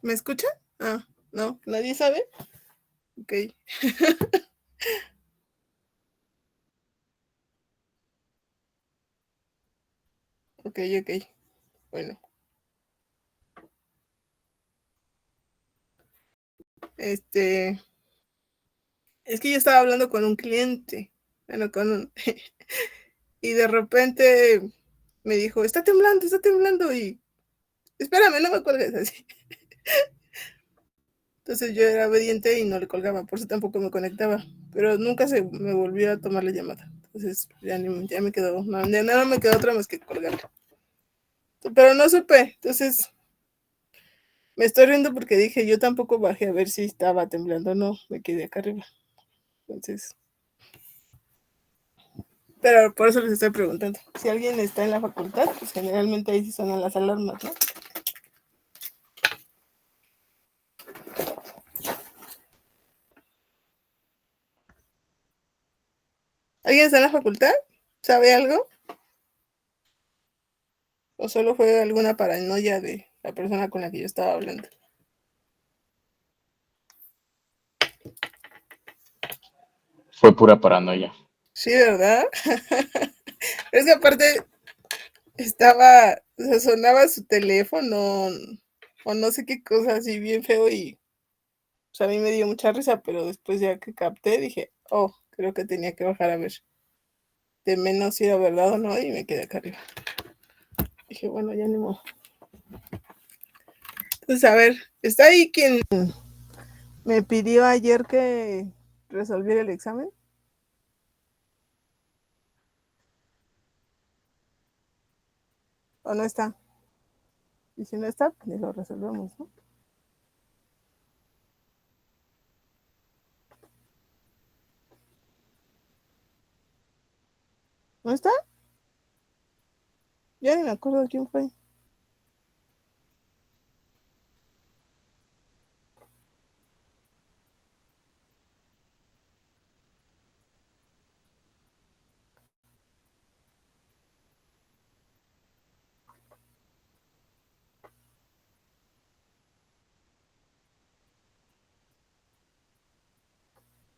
¿Me escucha? Ah, no, ¿nadie sabe? Ok. Ok, ok. Bueno, este, es que yo estaba hablando con un cliente, bueno, y de repente me dijo, está temblando, y espérame, no me cuelgues así. Entonces yo era obediente y no le colgaba, por eso tampoco me conectaba, pero nunca se me volvió a tomar la llamada. Entonces ya me quedó, no, de nada me quedó otra más que colgarle. Pero no supe, entonces me estoy riendo porque dije, yo tampoco bajé a ver si estaba temblando o no, me quedé acá arriba. Entonces, pero por eso les estoy preguntando. Si alguien está en la facultad, pues generalmente ahí sí suenan las alarmas, ¿no? ¿Alguien está en la facultad? ¿Sabe algo? ¿O solo fue alguna paranoia de la persona con la que yo estaba hablando? Fue pura paranoia. Sí, ¿verdad? Es que aparte estaba, o sea, sonaba su teléfono o no sé qué cosa así bien feo y pues, a mí me dio mucha risa, pero después ya que capté dije, oh, creo que tenía que bajar a ver de menos si era verdad o no y me quedé acá arriba. Dije, bueno, ya ni modo. Entonces, a ver, ¿está ahí quien me pidió ayer que resolviera el examen? ¿O no está? Y si no está, pues ni lo resolvemos, ¿no? ¿No está? Ya ni me acuerdo quién fue.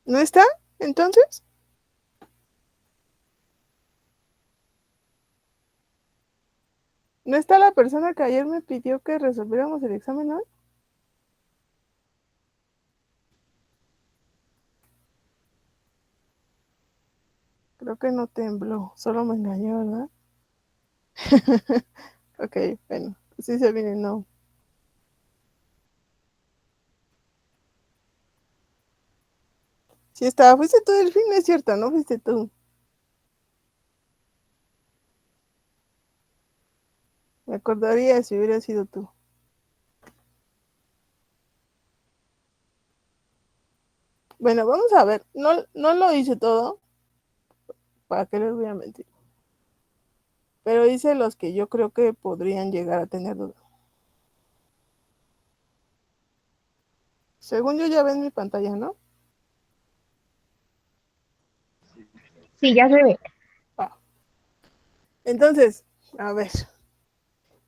¿No está? Entonces, ¿no está la persona que ayer me pidió que resolviéramos el examen hoy? Creo que no tembló, solo me engañó, ¿verdad? Ok, bueno, pues sí se viene, no. Sí estaba, fuiste tú el fin, es cierto, no fuiste tú. Me acordaría si hubiera sido tú. Bueno, vamos a ver, no, no lo hice todo, para qué les voy a mentir, pero hice los que yo creo que podrían llegar a tener duda. Según yo ya ven mi pantalla, ¿no? Sí, ya se ve. Ah. Entonces, a ver.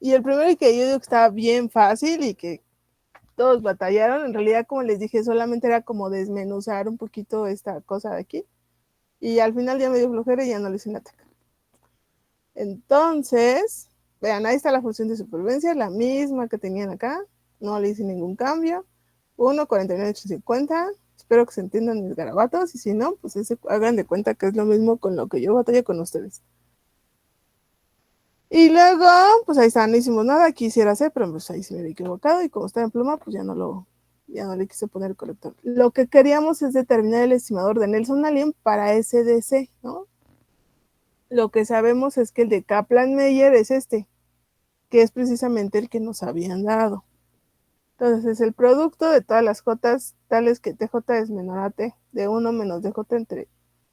Y el primero que yo digo que estaba bien fácil y que todos batallaron, en realidad, como les dije, solamente era como desmenuzar un poquito esta cosa de aquí. Y al final ya me dio flojera y ya no le hice nada. Entonces, vean, ahí está la función de supervivencia, la misma que tenían acá. No le hice ningún cambio. 1, 49, 850. Espero que se entiendan mis garabatos y si no, pues hagan de cuenta que es lo mismo con lo que yo batallé con ustedes. Y luego, pues ahí está, no hicimos nada, quisiera hacer, pero pues ahí se me había equivocado y como está en pluma, pues ya no le quise poner el corrector. Lo que queríamos es determinar el estimador de Nelson Allen para SDC, ¿no? Lo que sabemos es que el de Kaplan-Meier es este, que es precisamente el que nos habían dado. Entonces, es el producto de todas las J tales que TJ es menor a T, de 1 menos DJ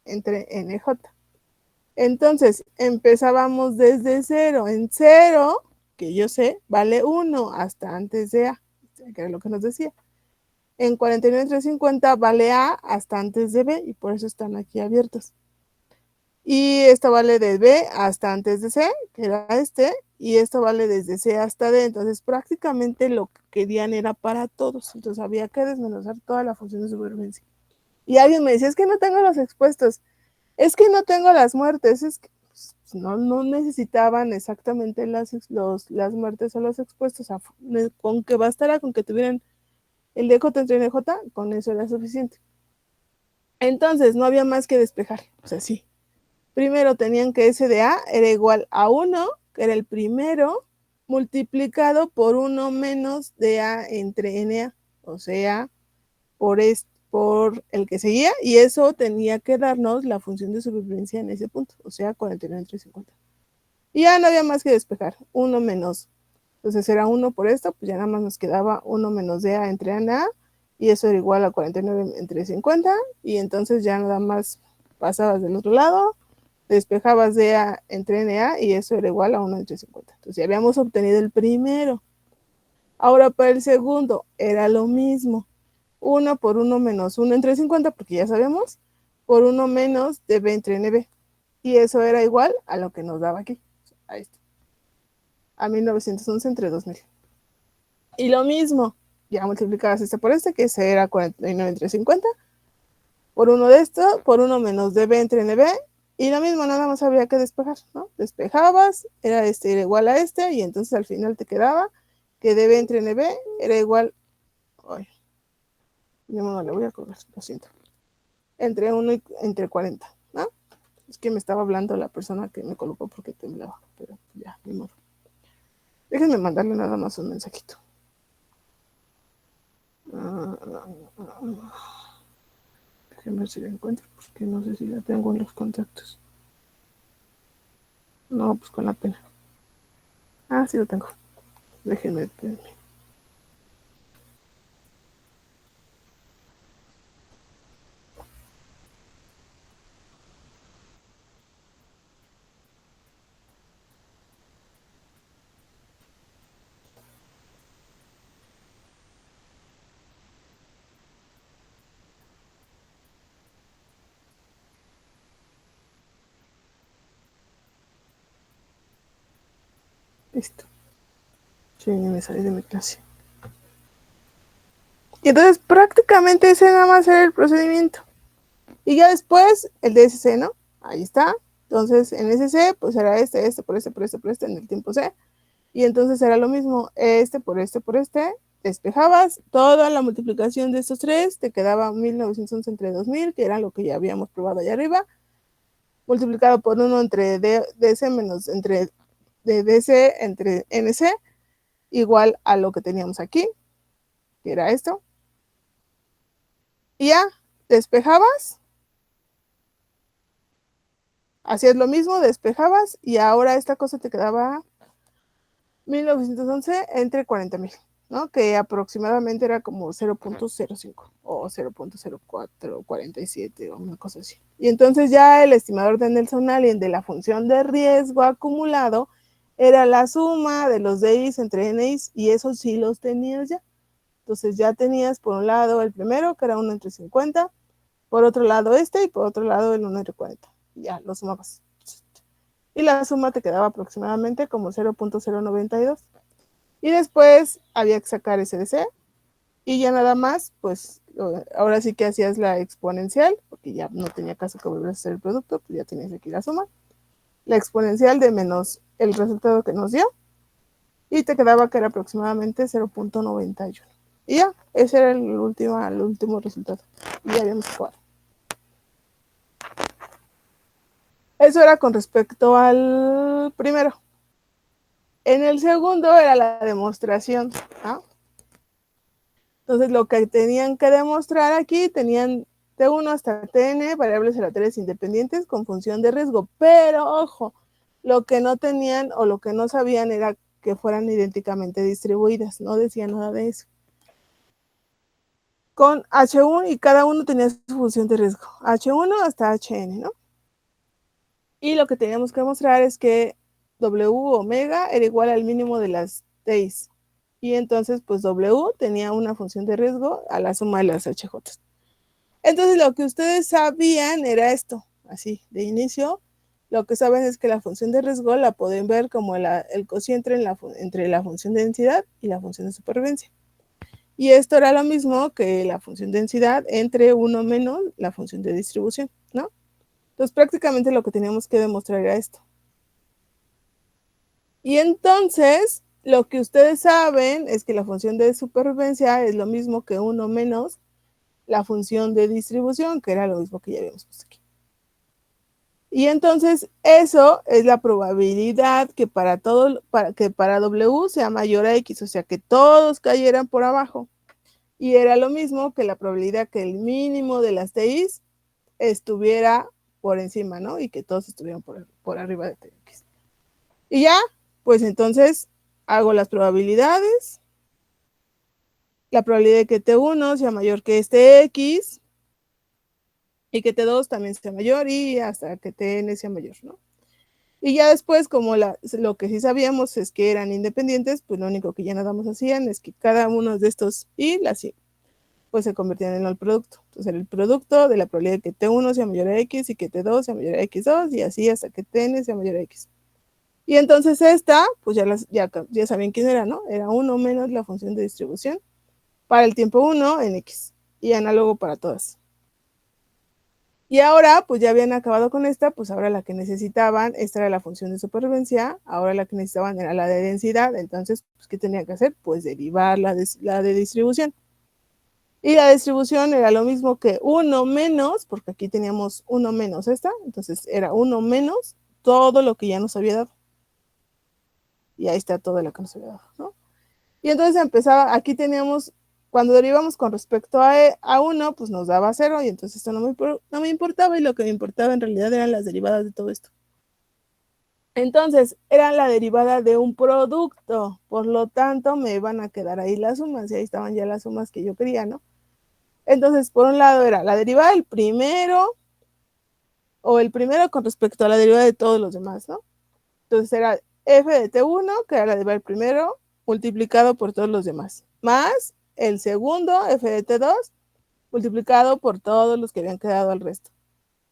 entre NJ. Entonces, empezábamos desde 0. En 0, que yo sé, vale 1 hasta antes de A, que era lo que nos decía. En 49 entre 50 vale A hasta antes de B y por eso están aquí abiertos. Y esto vale de B hasta antes de C, que era este, y esto vale desde C hasta D. Entonces, prácticamente lo que querían era para todos. Entonces, había que desmenuzar toda la función de supervivencia. Y alguien me decía, es que no tengo los expuestos, es que no tengo las muertes, es que pues, no necesitaban exactamente las muertes o los expuestos. O sea, con que bastara con que tuvieran el DJ entre NJ, con eso era suficiente. Entonces, no había más que despejar. O sea, sí. Primero tenían que S de A era igual a 1, que era el primero, multiplicado por 1 menos de A entre NA, o sea, por el que seguía, y eso tenía que darnos la función de supervivencia en ese punto, o sea, 49 entre 50. Y ya no había más que despejar, 1 menos, entonces era 1 por esto, pues ya nada más nos quedaba 1 menos de A entre NA, y eso era igual a 49 entre 50, y entonces ya nada más pasabas del otro lado, despejabas de A entre NA y eso era igual a 1 entre 50. Entonces ya habíamos obtenido el primero. Ahora para el segundo era lo mismo. 1 por 1 menos 1 entre 50, porque ya sabemos, por 1 menos de B entre NB. Y eso era igual a lo que nos daba aquí. Ahí está. A 1911 entre 2000. Y lo mismo, ya multiplicabas este por este, que ese era 49 entre 50, por 1 de esto, por 1 menos de B entre NB, y lo mismo, nada más había que despejar, ¿no? Despejabas, era igual a este, y entonces al final te quedaba que dB entre NB era igual, ay, yo no le voy a colgar, lo siento, entre 1 y entre 40, ¿no? Es que me estaba hablando la persona que me colocó porque temblaba, pero ya, ni modo. Déjenme mandarle nada más un mensajito. Déjenme ver si la encuentro, porque no sé si la tengo en los contactos. No, pues con la pena. Ah, sí lo tengo. Déjenme, espérenme. Listo. Sí, me salí de mi clase. Y entonces prácticamente ese nada más era el procedimiento. Y ya después el DSC, ¿no? Ahí está. Entonces en SC pues era este por este en el tiempo C. Y entonces era lo mismo, por este. Despejabas toda la multiplicación de estos tres, te quedaba 1911 entre 2000, que era lo que ya habíamos probado allá arriba, multiplicado por 1 entre DC menos entre DC entre NC, igual a lo que teníamos aquí, que era esto. Y ya, despejabas, hacías lo mismo, despejabas, y ahora esta cosa te quedaba 1911 entre 40,000, ¿no? Que aproximadamente era como 0.05 o 0.0447 o una cosa así. Y entonces ya el estimador de Nelson-Alien de la función de riesgo acumulado era la suma de los DIs entre NIs, y esos sí los tenías ya. Entonces ya tenías por un lado el primero, que era 1 entre 50, por otro lado y por otro lado el 1 entre 40. Ya lo sumabas. Y la suma te quedaba aproximadamente como 0.092. Y después había que sacar SDC, y ya nada más, pues ahora sí que hacías la exponencial, porque ya no tenía caso que volvieras a hacer el producto, pues ya tenías aquí la suma. La exponencial de menos el resultado que nos dio, y te quedaba que era aproximadamente 0.91. Y ya, ese era el último resultado. Y ya habíamos acabado. Eso era con respecto al primero. En el segundo era la demostración, ¿no? Entonces lo que tenían que demostrar aquí, tenían T1 hasta Tn, variables aleatorias independientes con función de riesgo, pero ojo, lo que no tenían o lo que no sabían era que fueran idénticamente distribuidas, no decía nada de eso. Con H1, y cada uno tenía su función de riesgo, H1 hasta Hn, ¿no? Y lo que teníamos que mostrar es que W omega era igual al mínimo de las T's. Y entonces, pues W tenía una función de riesgo a la suma de las HJ. Entonces, lo que ustedes sabían era esto, así, de inicio, lo que saben es que la función de riesgo la pueden ver como el cociente entre la función de densidad y la función de supervivencia. Y esto era lo mismo que la función de densidad entre 1 menos la función de distribución, ¿no? Entonces prácticamente lo que teníamos que demostrar era esto. Y entonces, lo que ustedes saben es que la función de supervivencia es lo mismo que 1 menos la función de distribución, que era lo mismo que ya habíamos puesto aquí. Y entonces, eso es la probabilidad que para W sea mayor a X, o sea, que todos cayeran por abajo. Y era lo mismo que la probabilidad que el mínimo de las TIs estuviera por encima, ¿no? Y que todos estuvieran por arriba de TX. Y ya, pues entonces hago las probabilidades. La probabilidad de que T1 sea mayor que este X y que T2 también sea mayor y hasta que Tn sea mayor, ¿no? Y ya después, como lo que sí sabíamos es que eran independientes, pues lo único que ya nada más hacían es que cada uno de estos y las y pues se convertían en el producto. Entonces era el producto de la probabilidad de que T1 sea mayor a X y que T2 sea mayor a X2 y así hasta que Tn sea mayor a X. Y entonces esta, pues ya saben quién era, ¿no? Era 1 menos la función de distribución para el tiempo 1 en X y análogo para todas. Y ahora, pues ya habían acabado con esta, pues ahora la que necesitaban, esta era la función de supervivencia, ahora la que necesitaban era la de densidad, entonces, pues, ¿qué tenían que hacer? Pues derivar la de distribución. Y la distribución era lo mismo que 1 menos, porque aquí teníamos 1 menos esta, entonces era 1 menos todo lo que ya nos había dado. Y ahí está todo lo que nos había dado, ¿no? Y entonces empezaba, aquí teníamos, cuando derivamos con respecto a 1, pues nos daba 0, y entonces esto no me importaba, y lo que me importaba en realidad eran las derivadas de todo esto. Entonces, era la derivada de un producto, por lo tanto, me iban a quedar ahí las sumas, y ahí estaban ya las sumas que yo quería, ¿no? Entonces, por un lado era la derivada del primero, o el primero con respecto a la derivada de todos los demás, ¿no? Entonces era f de t1, que era la derivada del primero, multiplicado por todos los demás, más el segundo, f de t2, multiplicado por todos los que habían quedado al resto.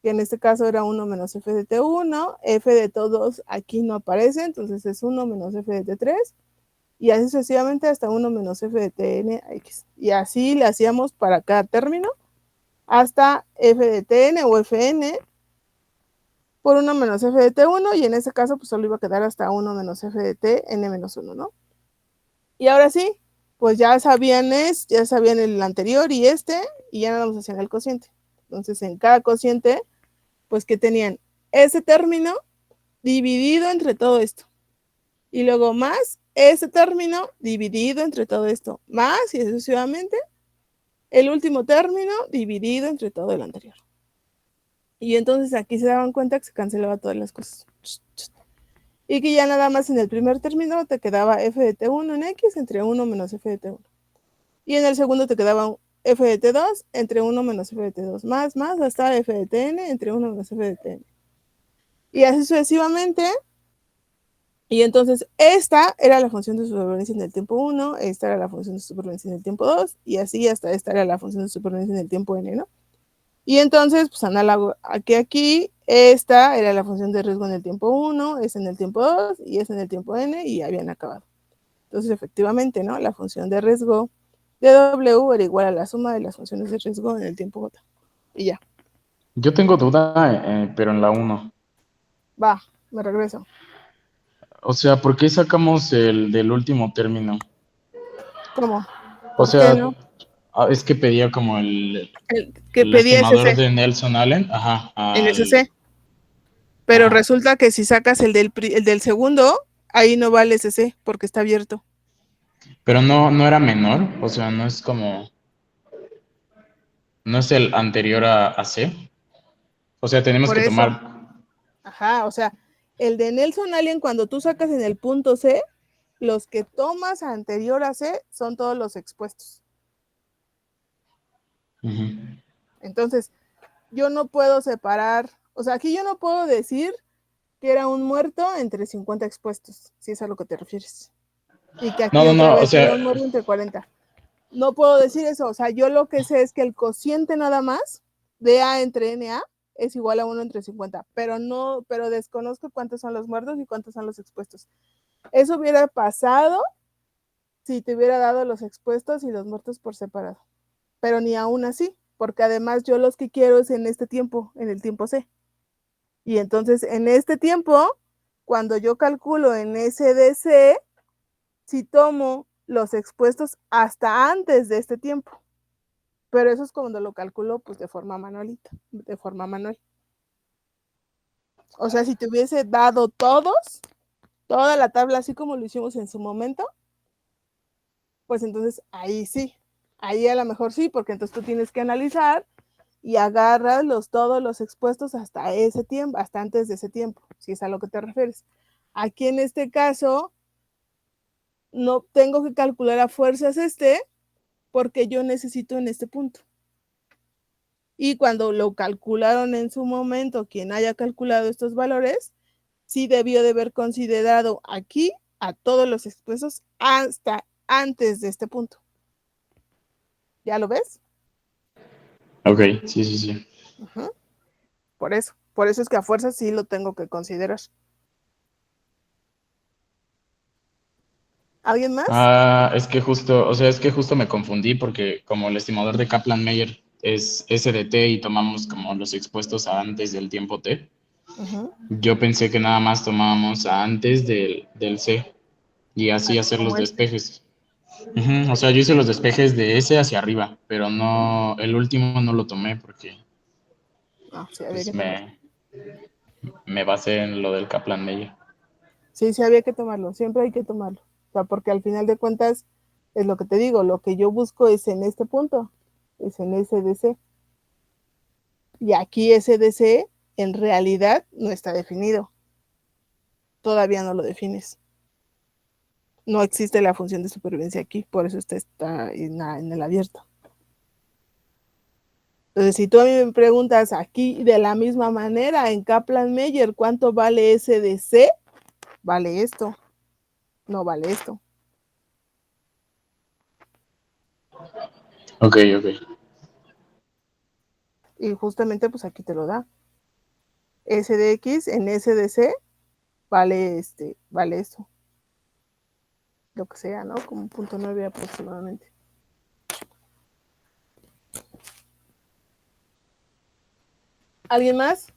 Que en este caso era 1 menos f de t1, f de todos aquí no aparece, entonces es 1 menos f de t3, y así sucesivamente hasta 1 menos f de tn a x. Y así le hacíamos para cada término, hasta f de tn o fn por 1 menos f de t1, y en este caso pues solo iba a quedar hasta 1 menos f de t n menos 1, ¿no? Y ahora sí, pues ya sabían el anterior y este, y ya nada más hacían el cociente. Entonces en cada cociente, pues que tenían ese término dividido entre todo esto. Y luego más ese término dividido entre todo esto. Más y sucesivamente el último término dividido entre todo el anterior. Y entonces aquí se daban cuenta que se cancelaba todas las cosas. Y que ya nada más en el primer término te quedaba f de t1 en x entre 1 menos f de t1. Y en el segundo te quedaba f de t2 entre 1 menos f de t2. Más hasta f de tn entre 1 menos f de tn. Y así sucesivamente. Y entonces esta era la función de supervivencia en el tiempo 1, esta era la función de supervivencia en el tiempo 2, y así hasta esta era la función de supervivencia en el tiempo n, ¿no? Y entonces, pues análogo aquí, esta era la función de riesgo en el tiempo 1, es en el tiempo 2 y es en el tiempo n, y habían acabado. Entonces, efectivamente, ¿no? La función de riesgo de W era igual a la suma de las funciones de riesgo en el tiempo J. Y ya. Yo tengo duda, pero en la 1. Va, me regreso. O sea, ¿por qué sacamos el del último término? ¿Cómo? O ¿Por qué sea, no? es que pedía como el Que pedía estimador SC de Nelson Allen, ajá, en SC. Pero ajá. resulta que si sacas el del segundo, ahí no vale SC porque está abierto. Pero no era menor, o sea, no es como, no es el anterior a C. O sea, tenemos Por que eso. tomar, Ajá, o sea, el de Nelson Allen, cuando tú sacas en el punto C, los que tomas anterior a C son todos los expuestos. Entonces, yo no puedo separar, o sea, aquí yo no puedo decir que era un muerto entre 50 expuestos, si es a lo que te refieres. Y que aquí otra o vez sea, era un muerto entre 40. No puedo decir eso, o sea, yo lo que sé es que el cociente nada más de A entre NA es igual a 1 entre 50, pero desconozco cuántos son los muertos y cuántos son los expuestos. Eso hubiera pasado si te hubiera dado los expuestos y los muertos por separado, pero ni aún así, porque además yo los que quiero es en este tiempo, en el tiempo C. Y entonces en este tiempo, cuando yo calculo en SDC, si tomo los expuestos hasta antes de este tiempo, pero eso es cuando lo calculo pues de forma manual. O sea, si te hubiese dado toda la tabla así como lo hicimos en su momento, pues entonces ahí sí, ahí a lo mejor sí, porque entonces tú tienes que analizar y agarras todos los expuestos hasta ese tiempo, hasta antes de ese tiempo, si es a lo que te refieres. Aquí en este caso, no tengo que calcular a fuerzas porque yo necesito en este punto. Y cuando lo calcularon en su momento, quien haya calculado estos valores, sí debió de haber considerado aquí a todos los expuestos hasta antes de este punto. ¿Ya lo ves? Ok, sí. Uh-huh. Por eso es que a fuerza sí lo tengo que considerar. ¿Alguien más? Es que justo me confundí porque como el estimador de Kaplan-Meier es SDT y tomamos como los expuestos a antes del tiempo T, Uh-huh. yo pensé que nada más tomábamos a antes del C y así hacer los despejes. O sea, yo hice los despejes de S hacia arriba, pero no, el último no lo tomé porque Sí, había pues que tomarlo. me basé en lo del Kaplan-Meier. Sí, había que tomarlo, siempre hay que tomarlo. O sea, porque al final de cuentas, es lo que te digo, lo que yo busco es en este punto, es en SDC. Y aquí SDC en realidad no está definido. Todavía no lo defines. No existe la función de supervivencia aquí, por eso está en el abierto. Entonces, si tú a mí me preguntas aquí de la misma manera, en Kaplan-Meier, ¿cuánto vale SDC? Vale esto, no vale esto. Ok. Y justamente pues aquí te lo da. SDX en SDC vale esto. Lo que sea, ¿no? Como 0.9 aproximadamente. ¿Alguien más?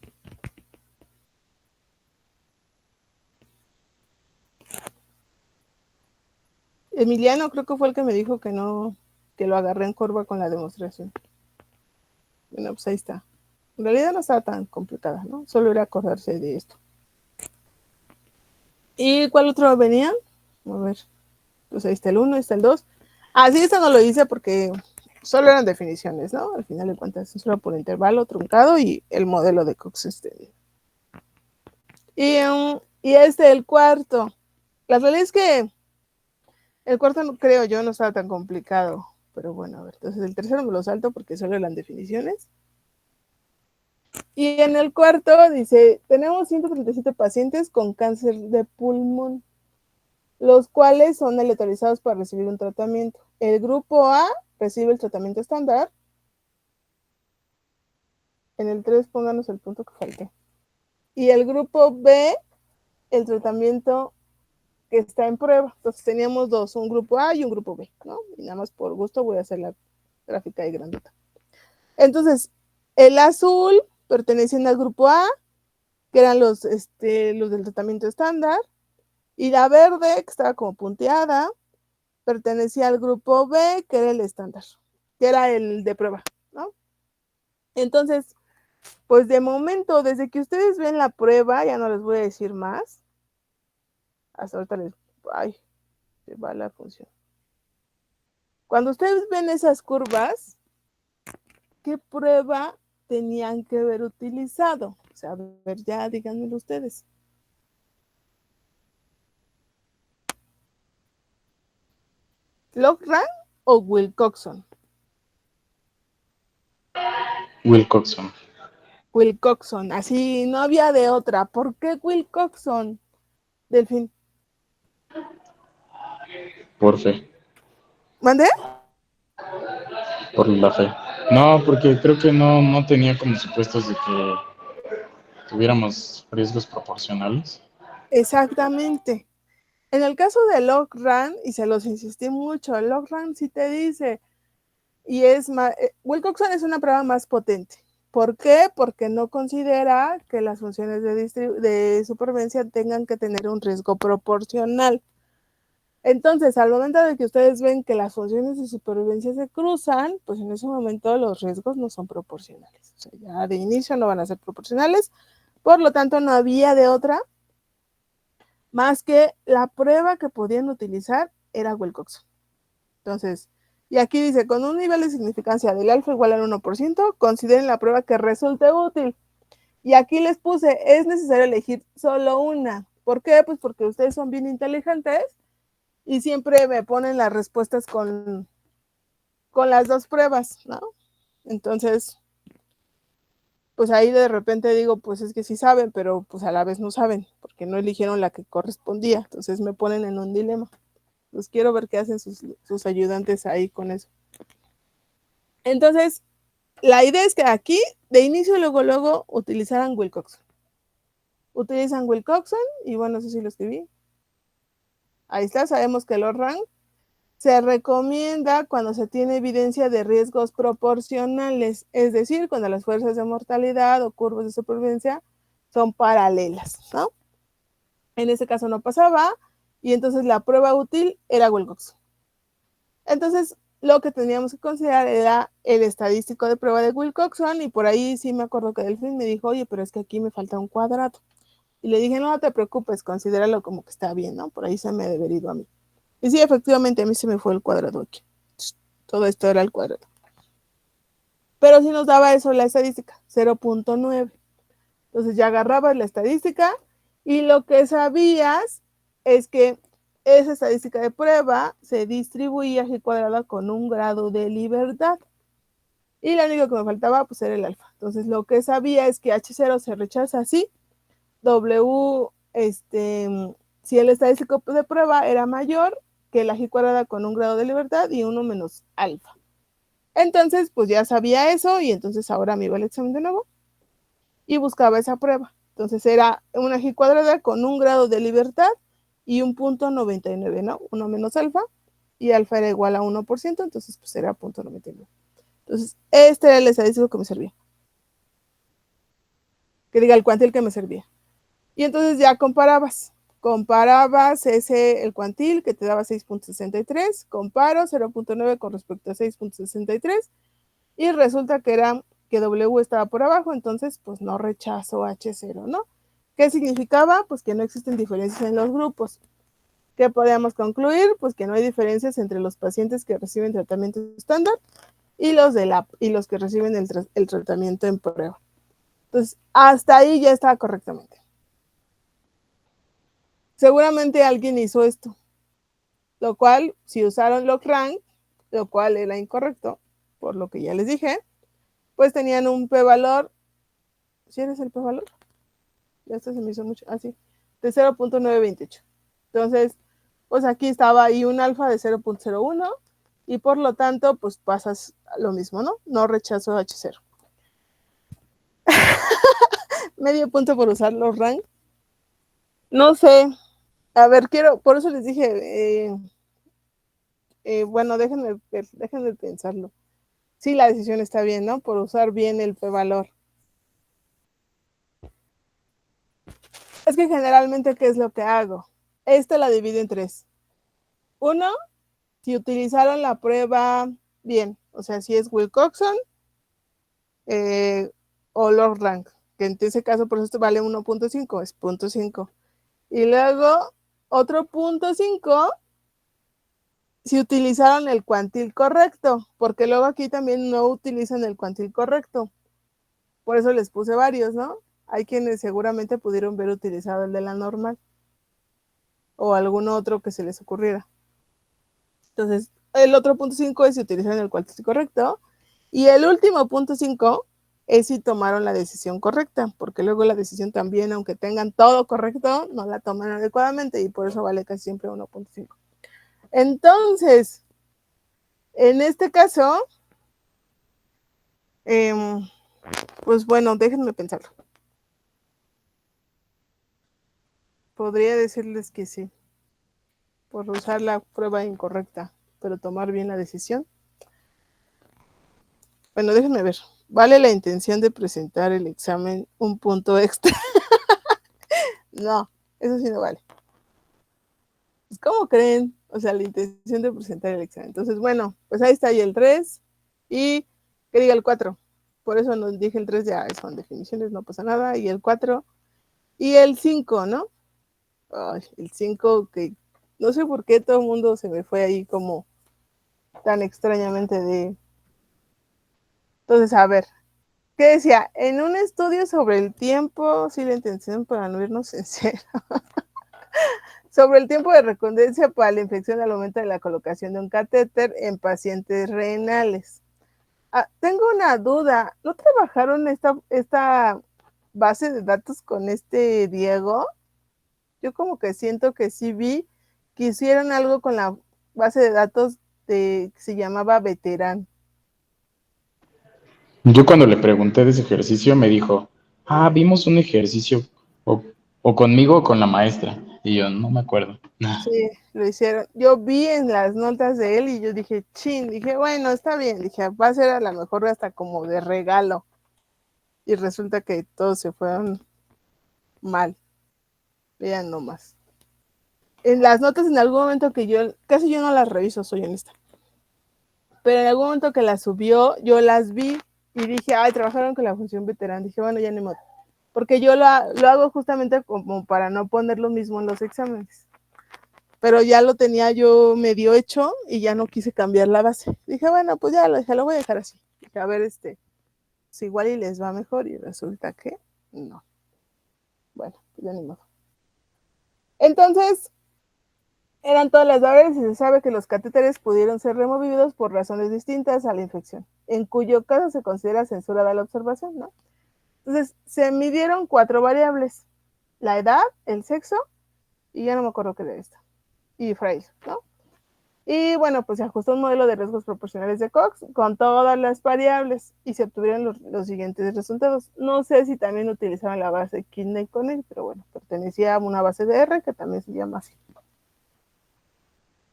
Emiliano creo que fue el que me dijo que no, que lo agarré en curva con la demostración. Bueno, pues ahí está. En realidad no estaba tan complicada, ¿no? Solo era acordarse de esto. ¿Y cuál otro venía? A ver. Pues ahí está el 1, ahí está el 2. Sí, esto no lo hice porque solo eran definiciones, ¿no? Al final de cuentas, solo por intervalo, truncado y el modelo de Cox. Y el cuarto. La realidad es que el cuarto, no, creo yo, no estaba tan complicado. Pero bueno, a ver, entonces el tercero me lo salto porque solo eran definiciones. Y en el cuarto dice, tenemos 137 pacientes con cáncer de pulmón, los cuales son aleatorizados para recibir un tratamiento. El grupo A recibe el tratamiento estándar. En el 3 pónganos el punto que falté. Y el grupo B, el tratamiento que está en prueba. Entonces teníamos dos, un grupo A y un grupo B, ¿no? Y nada más por gusto voy a hacer la gráfica ahí grandota. Entonces, el azul pertenecen al grupo A, que eran los del tratamiento estándar, y la verde, que estaba como punteada, pertenecía al grupo B, que era el estándar, que era el de prueba, ¿no? Entonces, pues de momento, desde que ustedes ven la prueba, ya no les voy a decir más. Hasta ahorita se va la función. Cuando ustedes ven esas curvas, ¿qué prueba tenían que haber utilizado? O sea, a ver, ya díganmelo ustedes. ¿Logran o Wilcoxon? Wilcoxon, así no había de otra. ¿Por qué Wilcoxon? Delfín. Por fe. ¿Mandé? Por la fe. No, porque creo que no tenía como supuestos de que tuviéramos riesgos proporcionales. Exactamente. En el caso de Log-RAN, y se los insistí mucho, Log-RAN sí te dice, y es más, Wilcoxon es una prueba más potente. ¿Por qué? Porque no considera que las funciones de supervivencia tengan que tener un riesgo proporcional. Entonces, al momento de que ustedes ven que las funciones de supervivencia se cruzan, pues en ese momento los riesgos no son proporcionales. O sea, ya de inicio no van a ser proporcionales, por lo tanto no había de otra más que la prueba que podían utilizar era Wilcoxon. Entonces, y aquí dice, con un nivel de significancia del alfa igual al 1%, consideren la prueba que resulte útil. Y aquí les puse, es necesario elegir solo una. ¿Por qué? Pues porque ustedes son bien inteligentes y siempre me ponen las respuestas con las dos pruebas, ¿no? Entonces, pues ahí de repente digo, pues es que sí saben, pero pues a la vez no saben, porque no eligieron la que correspondía. Entonces me ponen en un dilema. Pues quiero ver qué hacen sus ayudantes ahí con eso. Entonces, la idea es que aquí, de inicio, luego utilizaran Wilcoxon. Utilizan Wilcoxon, y bueno, eso sí lo escribí. Ahí está, sabemos que los rank se recomienda cuando se tiene evidencia de riesgos proporcionales, es decir, cuando las fuerzas de mortalidad o curvas de supervivencia son paralelas, ¿no? En ese caso no pasaba, y entonces la prueba útil era Wilcoxon. Entonces, lo que teníamos que considerar era el estadístico de prueba de Wilcoxon, y por ahí sí me acuerdo que Delfín me dijo, oye, pero es que aquí me falta un cuadrado. Y le dije, no te preocupes, considéralo como que está bien, ¿no? Por ahí se me debe haber ido a mí. Y sí, efectivamente, a mí se me fue el cuadrado aquí. Todo esto era el cuadrado. Pero sí nos daba eso la estadística, 0.9. Entonces ya agarrabas la estadística y lo que sabías es que esa estadística de prueba se distribuía G cuadrada con un grado de libertad. Y lo único que me faltaba pues era el alfa. Entonces lo que sabía es que H0 se rechaza así. W, si el estadístico de prueba era mayor que la G cuadrada con un grado de libertad y 1 menos alfa. Entonces, pues ya sabía eso y entonces ahora me iba al examen de nuevo y buscaba esa prueba. Entonces era una G cuadrada con un grado de libertad y un punto 99, ¿no? 1 menos alfa, y alfa era igual a 1%, entonces pues era 0.99. Entonces, este era el estadístico que me servía. Que diga el cuantil que me servía. Y entonces ya comparabas el cuantil que te daba 6.63, comparo 0.9 con respecto a 6.63 y resulta que era que W estaba por abajo, entonces pues no rechazo H0, ¿no? ¿Qué significaba? Pues que no existen diferencias en los grupos. ¿Qué podíamos concluir? Pues que no hay diferencias entre los pacientes que reciben tratamiento estándar y los que reciben el tratamiento en prueba. Entonces, hasta ahí ya estaba correctamente. Seguramente alguien hizo esto, lo cual, si usaron log-rank, lo cual era incorrecto, por lo que ya les dije, pues tenían un p-valor, ¿sí eres el p-valor? Ya esto se me hizo mucho, así, de 0.928. Entonces, pues aquí estaba ahí un alfa de 0.01 y por lo tanto, pues pasas lo mismo, ¿no? No rechazo H0. Medio punto por usar los rank. No sé, a ver, por eso les dije, bueno, déjenme pensarlo. Sí, la decisión está bien, ¿no? Por usar bien el p-valor. Es que generalmente, ¿qué es lo que hago? Esta la divido en 3. 1, si utilizaron la prueba bien, o sea, si es Wilcoxon o log-rank, que en ese caso por eso esto vale 1.5, es 0.5. Y luego, otro 0.5, si utilizaron el cuantil correcto, porque luego aquí también no utilizan el cuantil correcto. Por eso les puse varios, ¿no? Hay quienes seguramente pudieron ver utilizado el de la normal o algún otro que se les ocurriera. Entonces, el otro 0.5 es si utilizaron el cuantil correcto. Y el último 0.5 es si tomaron la decisión correcta, porque luego la decisión también, aunque tengan todo correcto, no la toman adecuadamente y por eso vale casi siempre 1.5. Entonces, en este caso, pues bueno, déjenme pensarlo. podría decirles que sí, por usar la prueba incorrecta, pero tomar bien la decisión. Bueno, déjenme ver. ¿Vale la intención de presentar el examen un punto extra? No, eso sí no vale. Pues, ¿cómo creen? O sea, la intención de presentar el examen. Entonces, bueno, pues ahí está ahí el 3 y que diga el 4. Por eso nos dije el 3, ya son definiciones, no pasa nada. Y el 4 y el 5, ¿no? Ay, el 5 que no sé por qué todo el mundo se me fue ahí como tan extrañamente de... Entonces, a ver, ¿qué decía? En un estudio sobre el tiempo, sí, la intención para no irnos en cero, sobre el tiempo de recurrencia para la infección al momento de la colocación de un catéter en pacientes renales. Tengo una duda, ¿no trabajaron esta base de datos con este Diego? Yo como que siento que sí vi que hicieron algo con la base de datos que se llamaba Veterán. Yo cuando le pregunté de ese ejercicio me dijo, vimos un ejercicio o, o conmigo o con la maestra. Y yo no me acuerdo. Sí, lo hicieron. Yo vi en las notas de él y yo dije, chin, dije, bueno, está bien, dije, va a ser a lo mejor hasta como de regalo. Y resulta que todos se fueron mal. Vean nomás. En las notas en algún momento que casi yo no las reviso, soy honesta. Pero en algún momento que las subió, yo las vi y dije, trabajaron con la función veterana. Dije, bueno, ya ni modo. Porque yo lo hago justamente como para no poner lo mismo en los exámenes. Pero ya lo tenía yo medio hecho y ya no quise cambiar la base. Dije, bueno, pues ya lo voy a dejar así. Dije, a ver, si igual y les va mejor y resulta que no. Bueno, pues ya ni modo. Entonces, eran todas las variables y se sabe que los catéteres pudieron ser removidos por razones distintas a la infección, en cuyo caso se considera censurada la observación, ¿no? Entonces, se midieron 4 variables, la edad, el sexo, y ya no me acuerdo qué era esto, y Frail, ¿no? Y bueno, pues se ajustó un modelo de riesgos proporcionales de Cox con todas las variables y se obtuvieron los siguientes resultados. No sé si también utilizaban la base Kidney Connect, pero bueno, pertenecía a una base de R que también se llama así.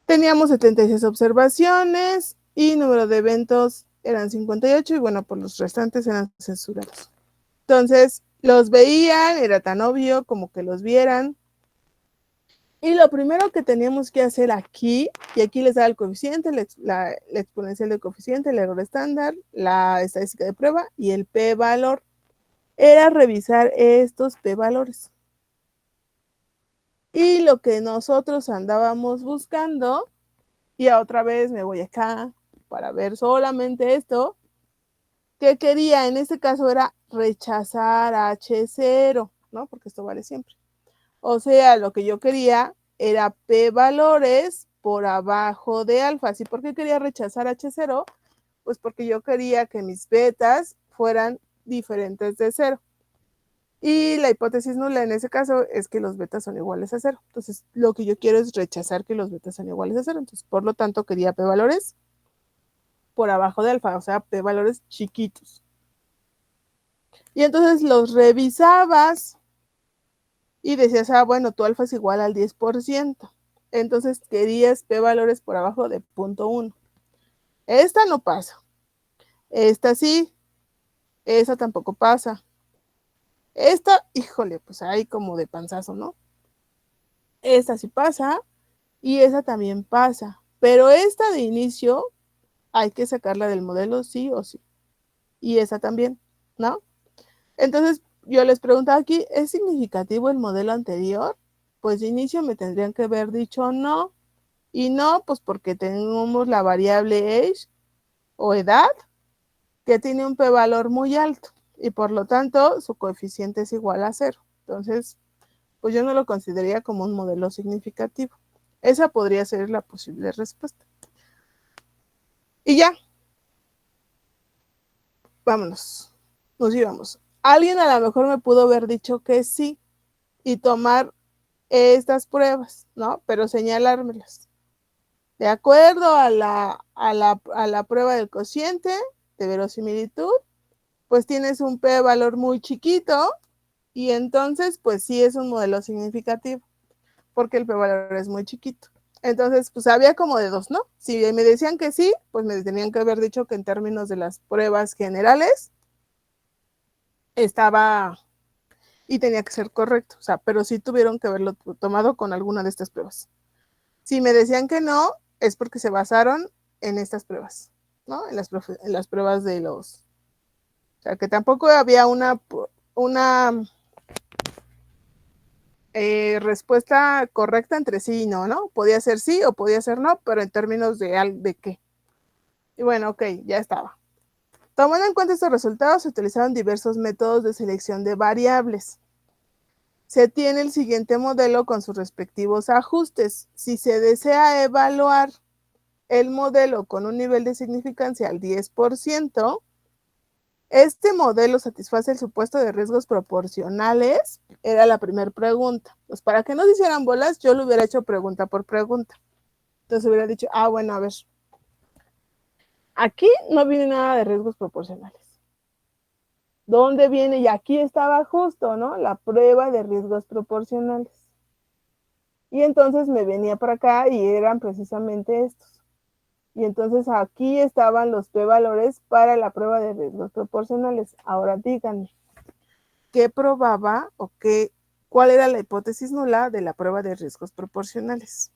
Teníamos 76 observaciones y número de eventos eran 58 y bueno, pues los restantes eran censurados. Entonces, los veían, era tan obvio como que los vieran. Y lo primero que teníamos que hacer aquí, y aquí les da el coeficiente, la exponencial del coeficiente, el error estándar, la estadística de prueba y el p-valor, era revisar estos p-valores. Y lo que nosotros andábamos buscando, y otra vez me voy acá para ver solamente esto, que quería en este caso era rechazar H0, ¿no? Porque esto vale siempre. O sea, lo que yo quería era p-valores por abajo de alfa. ¿Sí? ¿Por qué quería rechazar H0? Pues porque yo quería que mis betas fueran diferentes de 0. Y la hipótesis nula en ese caso es que los betas son iguales a 0. Entonces, lo que yo quiero es rechazar que los betas son iguales a 0. Entonces, por lo tanto, quería p-valores por abajo de alfa, o sea, p-valores chiquitos. Y entonces los revisabas y decías, bueno, tu alfa es igual al 10%. Entonces querías p-valores por abajo de 0.1. Esta no pasa. Esta sí. Esa tampoco pasa. Esta, híjole, pues ahí como de panzazo, ¿no? Esta sí pasa y esa también pasa. Pero esta de inicio hay que sacarla del modelo sí o sí. Y esa también, ¿no? Entonces, yo les preguntaba aquí, ¿es significativo el modelo anterior? Pues de inicio me tendrían que haber dicho no. Y no, pues porque tenemos la variable age o edad que tiene un p-valor muy alto y por lo tanto su coeficiente es igual a 0. Entonces, pues yo no lo consideraría como un modelo significativo. Esa podría ser la posible respuesta. Y ya, vámonos, nos íbamos. Alguien a lo mejor me pudo haber dicho que sí y tomar estas pruebas, ¿no? Pero señalármelas. De acuerdo a la prueba del cociente de verosimilitud, pues tienes un p-valor muy chiquito y entonces, pues sí es un modelo significativo. porque el p-valor es muy chiquito. Entonces, pues había como de dos, ¿no? Si me decían que sí, pues me tenían que haber dicho que en términos de las pruebas generales estaba y tenía que ser correcto, o sea, pero sí tuvieron que haberlo tomado con alguna de estas pruebas. Si me decían que no, es porque se basaron en estas pruebas, ¿no? En las pruebas de los... O sea, que tampoco había una respuesta correcta entre sí y no, ¿no? Podía ser sí o podía ser no, pero en términos de qué. Y bueno, ok, ya estaba. Tomando en cuenta estos resultados, se utilizaron diversos métodos de selección de variables. Se tiene el siguiente modelo con sus respectivos ajustes. Si se desea evaluar el modelo con un nivel de significancia al 10%, este modelo satisface el supuesto de riesgos proporcionales, era la primera pregunta. Pues para que no se hicieran bolas, yo lo hubiera hecho pregunta por pregunta. Entonces hubiera dicho, bueno, a ver, aquí no viene nada de riesgos proporcionales. ¿Dónde viene? Y aquí estaba justo, ¿no? La prueba de riesgos proporcionales. Y entonces me venía para acá y eran precisamente estos. Y entonces aquí estaban los p-valores para la prueba de riesgos proporcionales. Ahora díganme, ¿qué probaba o cuál era la hipótesis nula de la prueba de riesgos proporcionales?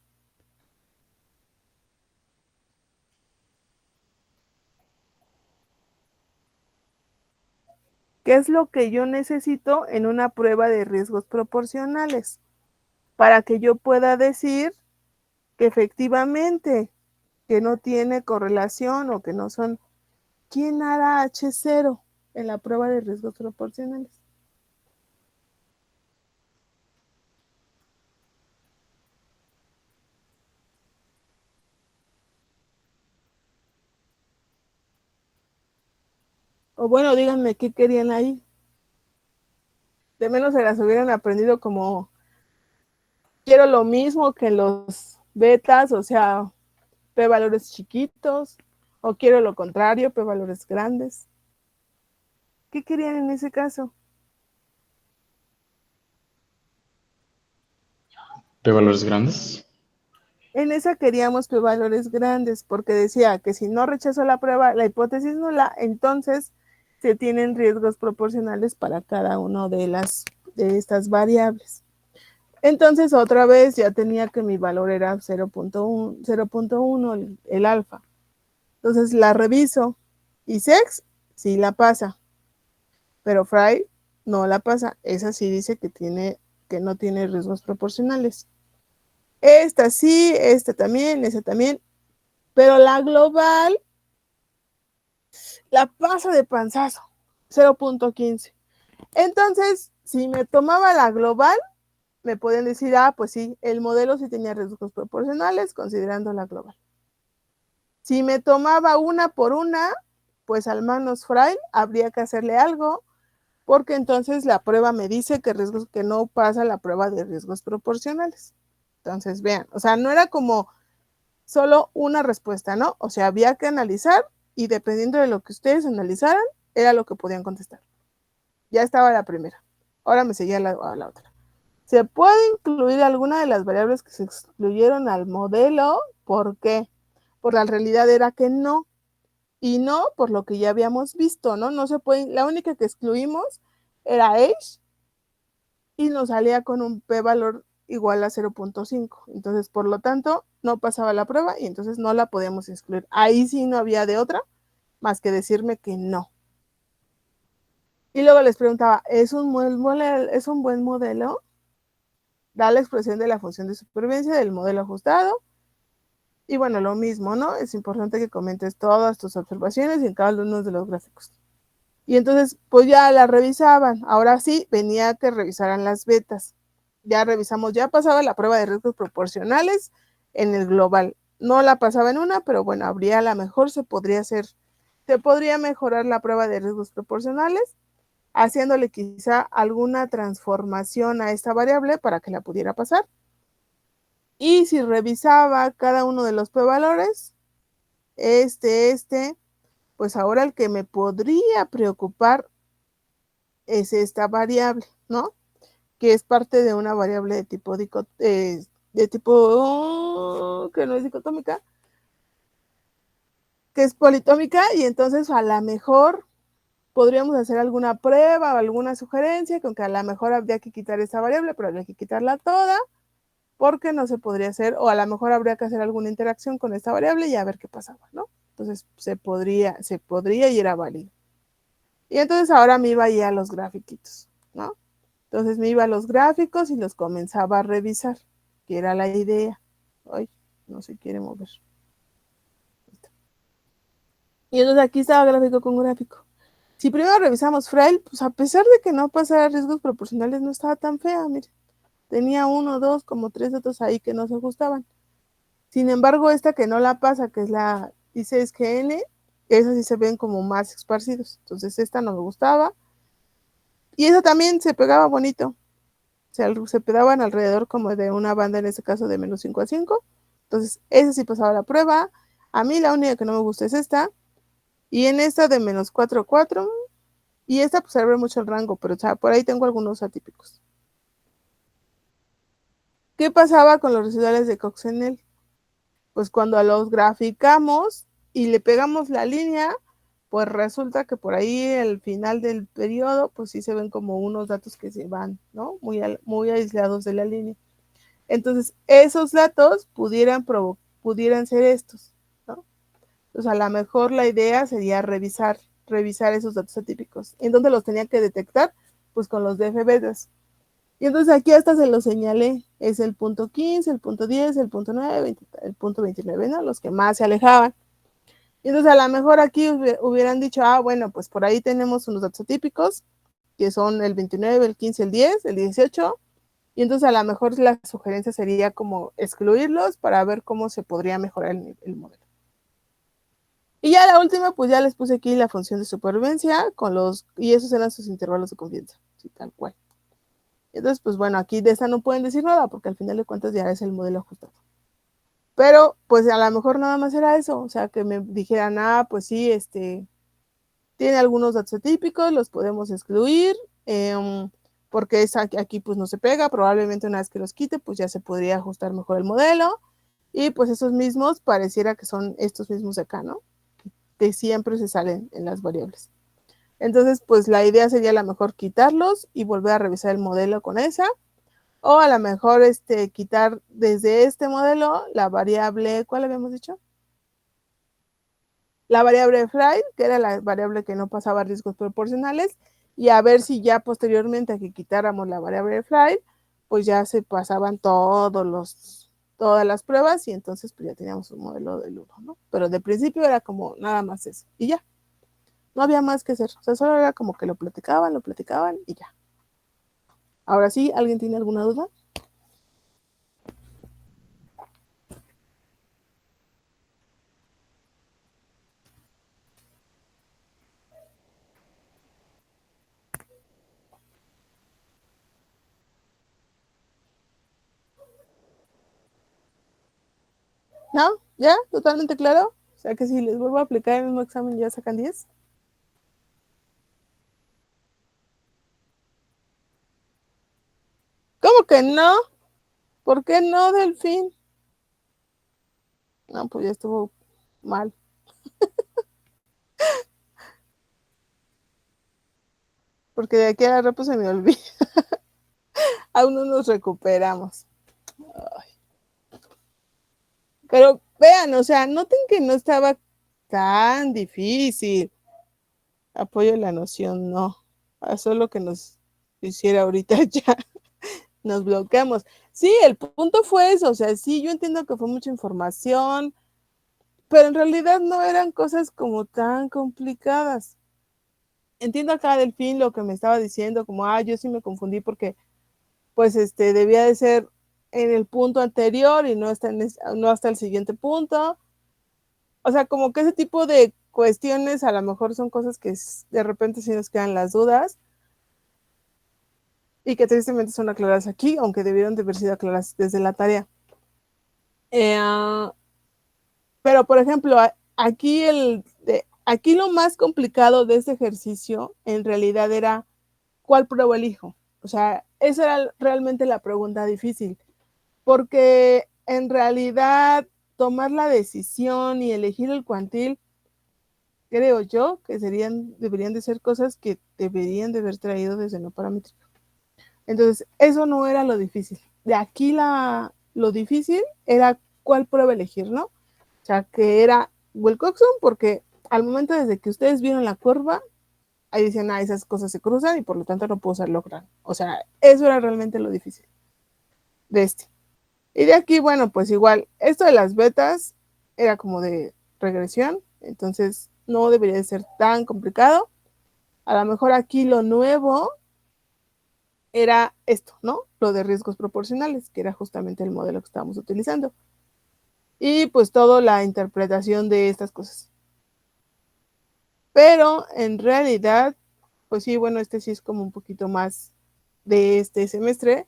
¿Qué es lo que yo necesito en una prueba de riesgos proporcionales? Para que yo pueda decir que efectivamente que no tiene correlación o que no son... ¿Quién hará H0 en la prueba de riesgos proporcionales? O bueno, díganme qué querían ahí. De menos se las hubieran aprendido como quiero lo mismo que los betas, o sea, p-valores chiquitos, o quiero lo contrario, p-valores grandes. ¿Qué querían en ese caso? ¿P-valores grandes? En esa queríamos p-valores grandes, porque decía que si no rechazo la prueba, la hipótesis nula, entonces se tienen riesgos proporcionales para cada una de estas variables. Entonces, otra vez ya tenía que mi valor era 0.1, el alfa. Entonces la reviso y Sex sí la pasa, pero Fry no la pasa. Esa sí dice que no tiene riesgos proporcionales. Esta sí, esta también, esa también, pero la global la pasa de panzazo, 0.15. Entonces, si me tomaba la global, me pueden decir, pues sí, el modelo sí tenía riesgos proporcionales considerando la global. Si me tomaba una por una, pues al Magnus Fry habría que hacerle algo, porque entonces la prueba me dice que no pasa la prueba de riesgos proporcionales. Entonces, vean, o sea, no era como solo una respuesta, ¿no? O sea, había que analizar y dependiendo de lo que ustedes analizaran, era lo que podían contestar. Ya estaba la primera. Ahora me seguía la otra. ¿Se puede incluir alguna de las variables que se excluyeron al modelo? ¿Por qué? Por la realidad era que no. Y no por lo que ya habíamos visto, ¿no? No se puede, la única que excluimos era age y nos salía con un p-valor igual a 0.5. Entonces, por lo tanto, no pasaba la prueba y entonces no la podíamos excluir. Ahí sí no había de otra más que decirme que no. Y luego les preguntaba, ¿es un buen modelo? Da la expresión de la función de supervivencia del modelo ajustado. Y bueno, lo mismo, ¿no? Es importante que comentes todas tus observaciones en cada uno de los gráficos. Y entonces, pues ya la revisaban. Ahora sí, venía que revisaran las betas. Ya revisamos, ya pasaba la prueba de riesgos proporcionales en el global. No la pasaba en una, pero bueno, habría a lo mejor se podría mejorar la prueba de riesgos proporcionales, haciéndole quizá alguna transformación a esta variable para que la pudiera pasar. Y si revisaba cada uno de los p-valores, pues ahora el que me podría preocupar es esta variable, ¿no? Que es parte de una variable de tipo de tipo que no es dicotómica, que es politómica, y entonces a lo mejor podríamos hacer alguna prueba o alguna sugerencia con que a lo mejor habría que quitar esa variable, pero habría que quitarla toda, porque no se podría hacer, o a lo mejor habría que hacer alguna interacción con esta variable y a ver qué pasaba, ¿no? Entonces se podría y era válido. Y entonces ahora me iba ya a los grafiquitos, ¿no? Entonces me iba a los gráficos y los comenzaba a revisar, que era la idea. Ay, no se quiere mover. Y entonces aquí estaba gráfico con gráfico. Si primero revisamos Frail, pues a pesar de que no pasara riesgos proporcionales, no estaba tan fea, miren. Tenía 1, 2, como 3 datos ahí que no se ajustaban. Sin embargo, esta que no la pasa, que es la I6GN, esas sí se ven como más esparcidos. Entonces esta no me gustaba. Y esa también se pegaba bonito. O sea, se pegaban alrededor como de una banda, en este caso de menos 5 a 5. Entonces, esa sí pasaba la prueba. A mí la única que no me gusta es esta. Y en esta de menos 4 a 4. Y esta pues abre mucho el rango, pero o sea, por ahí tengo algunos atípicos. ¿Qué pasaba con los residuales de Coxenel? Pues cuando los graficamos y le pegamos la línea, pues resulta que por ahí al final del periodo, pues sí se ven como unos datos que se van, ¿no? Muy aislados de la línea. Entonces, esos datos pudieran ser estos, ¿no? Entonces, a lo mejor la idea sería revisar esos datos atípicos. ¿En dónde los tenía que detectar? Pues con los DF-betas. Y entonces aquí hasta se los señalé, es el punto 15, el punto 10, el punto 9, el punto 29, ¿no? Los que más se alejaban. Y entonces a lo mejor aquí hubieran dicho, bueno, pues por ahí tenemos unos datos atípicos, que son el 29, el 15, el 10, el 18, y entonces a lo mejor la sugerencia sería como excluirlos para ver cómo se podría mejorar el modelo. Y ya la última, pues ya les puse aquí la función de supervivencia y esos eran sus intervalos de confianza, sí, tal cual. Entonces, pues bueno, aquí de esta no pueden decir nada porque al final de cuentas ya es el modelo ajustado. Pero, pues a lo mejor nada más era eso, o sea, que me dijeran, pues sí, tiene algunos datos atípicos, los podemos excluir, porque aquí pues no se pega, probablemente una vez que los quite, pues ya se podría ajustar mejor el modelo, y pues esos mismos pareciera que son estos mismos de acá, ¿no? Que siempre se salen en las variables. Entonces, pues la idea sería a lo mejor quitarlos y volver a revisar el modelo con esa, o a lo mejor quitar desde este modelo la variable, ¿cuál habíamos dicho? La variable Fry, que era la variable que no pasaba riesgos proporcionales, y a ver si ya posteriormente a que quitáramos la variable Fry, pues ya se pasaban todas las pruebas y entonces pues ya teníamos un modelo del 1, ¿no? Pero de principio era como nada más eso, y ya. No había más que hacer, o sea, solo era como que lo platicaban y ya. Ahora sí, ¿alguien tiene alguna duda? ¿No? ¿Ya? ¿Totalmente claro? O sea que si les vuelvo a aplicar el mismo examen ya sacan 10. ¿Cómo que no? ¿Por qué no, Delfín? No, pues ya estuvo mal. Porque de aquí a la rato se me olvida. Aún no nos recuperamos. Ay. Pero vean, o sea, noten que no estaba tan difícil. Apoyo la noción, no. Solo que nos hiciera ahorita ya. Nos bloqueamos. Sí, el punto fue eso. O sea, sí, yo entiendo que fue mucha información, pero en realidad no eran cosas como tan complicadas. Entiendo acá Delfín lo que me estaba diciendo, como, yo sí me confundí porque pues debía de ser en el punto anterior y no hasta el siguiente punto. O sea, como que ese tipo de cuestiones a lo mejor son cosas que de repente sí nos quedan las dudas y que tristemente son aclaradas aquí, aunque debieron de haber sido aclaradas desde la tarea. Pero, por ejemplo, aquí lo más complicado de este ejercicio en realidad era ¿cuál prueba elijo? O sea, esa era realmente la pregunta difícil. porque en realidad tomar la decisión y elegir el cuantil, creo yo que deberían de ser cosas que deberían de haber traído desde lo paramétrico. Entonces, eso no era lo difícil. De aquí lo difícil era cuál prueba elegir, ¿no? O sea, que era Wilcoxon, porque al momento desde que ustedes vieron la curva, ahí decían, esas cosas se cruzan y por lo tanto no puedo usar logran. O sea, eso era realmente lo difícil de este. Y de aquí, bueno, pues igual, esto de las betas era como de regresión, entonces no debería de ser tan complicado. A lo mejor aquí lo nuevo era esto, ¿no? Lo de riesgos proporcionales, que era justamente el modelo que estábamos utilizando. Y pues toda la interpretación de estas cosas. Pero en realidad, pues sí, bueno, este sí es como un poquito más de este semestre,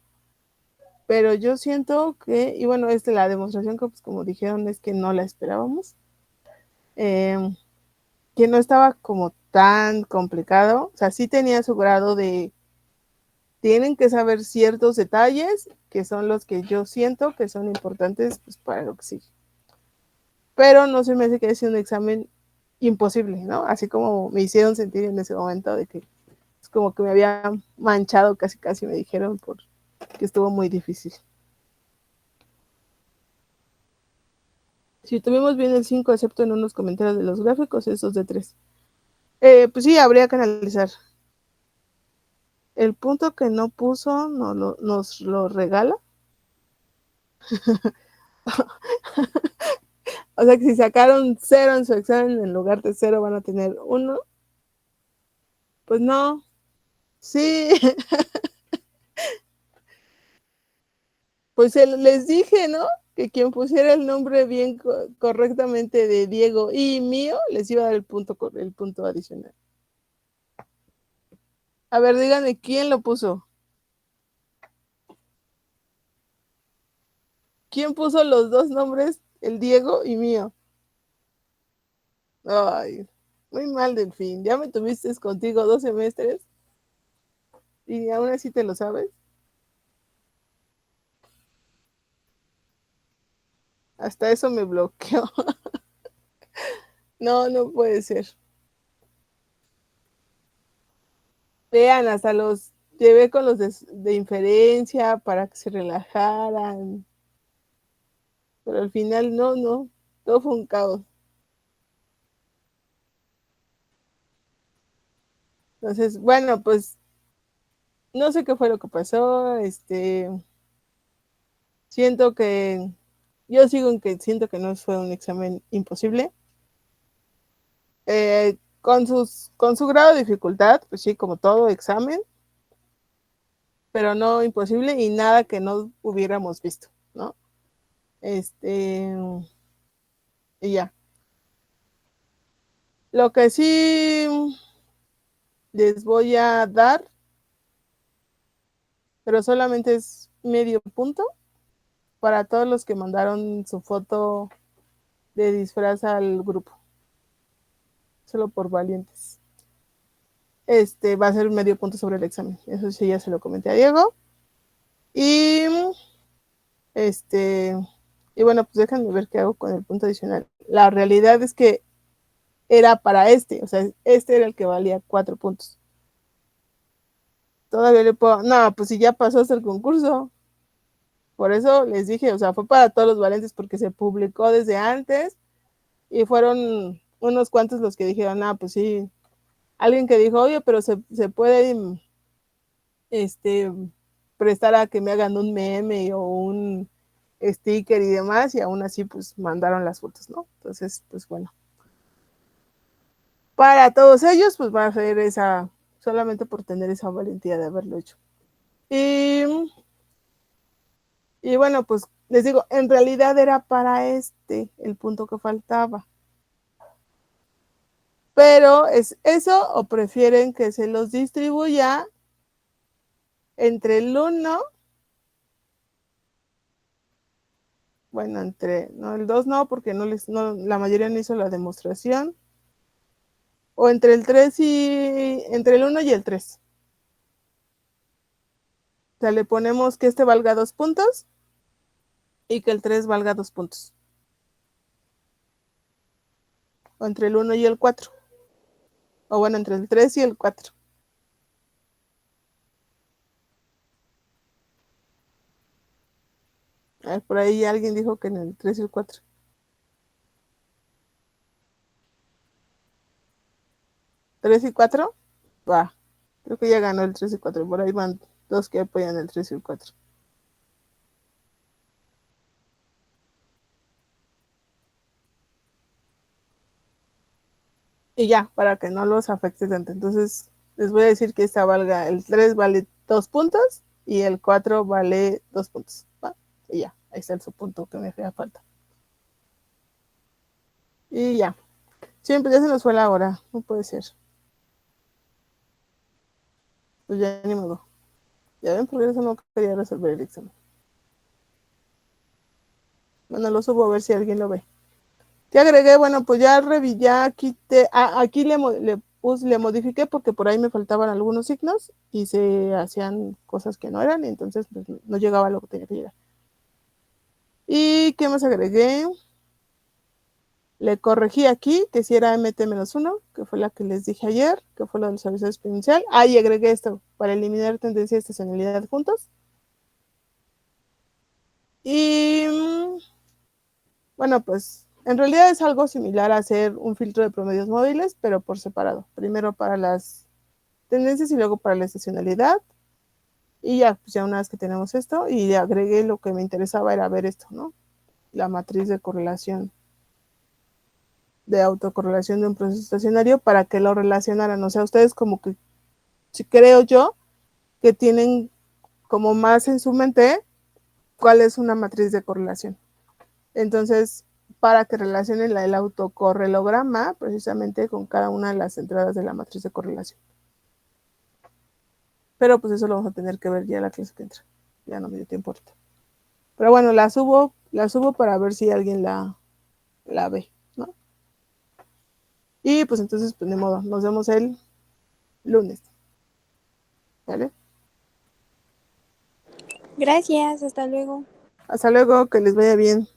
pero yo siento que, y bueno, la demostración que pues como dijeron es que no la esperábamos, que no estaba como tan complicado, o sea, sí tenía su grado de, tienen que saber ciertos detalles, que son los que yo siento que son importantes pues, para lo que sigue. Pero no se me hace que haya sido un examen imposible, ¿no? Así como me hicieron sentir en ese momento de que es como que me había manchado casi, me dijeron que estuvo muy difícil. Si tuvimos bien el 5, excepto en unos comentarios de los gráficos, esos de 3. Pues sí, habría que analizar. El punto que no puso nos lo regala. O sea que si sacaron 0 en su examen, en lugar de 0 van a tener 1. Pues no. Sí. Pues les dije, ¿no? Que quien pusiera el nombre bien correctamente de Diego y mío, les iba a dar el punto adicional. A ver, díganme, ¿quién lo puso? ¿Quién puso los dos nombres, el Diego y mío? Ay, muy mal, Delfín. Ya me tuviste contigo 2 semestres y aún así te lo sabes. Hasta eso me bloqueó. No puede ser. Vean, hasta los llevé con los de inferencia para que se relajaran. Pero al final no. Todo fue un caos. Entonces, bueno, pues no sé qué fue lo que pasó. Siento que yo sigo en que siento que no fue un examen imposible. Con su grado de dificultad, pues sí, como todo examen, pero no imposible y nada que no hubiéramos visto, ¿no? Y ya. Lo que sí les voy a dar, pero solamente es medio punto para todos los que mandaron su foto de disfraz al grupo. Solo por valientes. Va a ser medio punto sobre el examen. Eso sí, ya se lo comenté a Diego. Y y bueno, pues déjenme ver qué hago con el punto adicional. La realidad es que era para o sea, este era el que valía 4 puntos. Todavía le puedo, no, pues si ya pasó hasta el concurso. Por eso les dije, o sea, fue para todos los valientes porque se publicó desde antes y fueron unos cuantos los que dijeron, pues sí. Alguien que dijo, oye, pero se puede prestar a que me hagan un meme o un sticker y demás, y aún así pues mandaron las fotos, ¿no? Entonces, pues bueno. Para todos ellos, pues va a ser solamente por tener esa valentía de haberlo hecho. Y bueno, pues les digo, en realidad era para el punto que faltaba. Pero ¿es eso o prefieren que se los distribuya entre el 1? Bueno, el 2 no, porque la mayoría no hizo la demostración. O entre el 3 entre el 1 y el 3. O sea, le ponemos que valga 2 puntos y que el 3 valga 2 puntos. O entre el 1 y el 4. O bueno, entre el 3 y el 4. A ver, por ahí alguien dijo que en el 3 y el 4. ¿3 y 4? Va. Creo que ya ganó el 3 y 4. Por ahí van dos que apoyan el 3 y el 4. Y ya, para que no los afecte tanto. Entonces, les voy a decir que esta valga, el 3 vale 2 puntos y el 4 vale 2 puntos. ¿Va? Y ya, ahí está el subpunto que me hacía falta. Y ya. Siempre ya se nos fue la hora. No puede ser. Pues ya ni modo. Ya ven, por eso no quería resolver el examen. Bueno, lo subo a ver si alguien lo ve. Te agregué, bueno, pues ya reví, ya quité, aquí le modifiqué porque por ahí me faltaban algunos signos y se hacían cosas que no eran y entonces pues, no llegaba a lo que tenía que llegar. ¿Y qué más agregué? Le corregí aquí, que si era MT-1, que fue la que les dije ayer, que fue lo del suavizador exponencial. Y agregué esto, para eliminar tendencia de estacionalidad juntos. Y bueno, pues en realidad es algo similar a hacer un filtro de promedios móviles, pero por separado. Primero para las tendencias y luego para la estacionalidad. Y ya, pues ya una vez que tenemos esto, y agregué lo que me interesaba era ver esto, ¿no? La matriz de correlación, de autocorrelación de un proceso estacionario para que lo relacionaran. O sea, ustedes como que, si creo yo, que tienen como más en su mente cuál es una matriz de correlación. Entonces, para que relacionen el autocorrelograma precisamente con cada una de las entradas de la matriz de correlación. Pero pues eso lo vamos a tener que ver ya en la clase que entra. Ya no me dio tiempo ahorita. Pero bueno, la subo para ver si alguien la ve, ¿no? Y pues entonces, pues de modo, nos vemos el lunes. ¿Vale? Gracias, hasta luego. Hasta luego, que les vaya bien.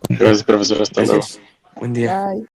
Gracias, profesor. Hasta luego. Gracias. Buen día. Bye.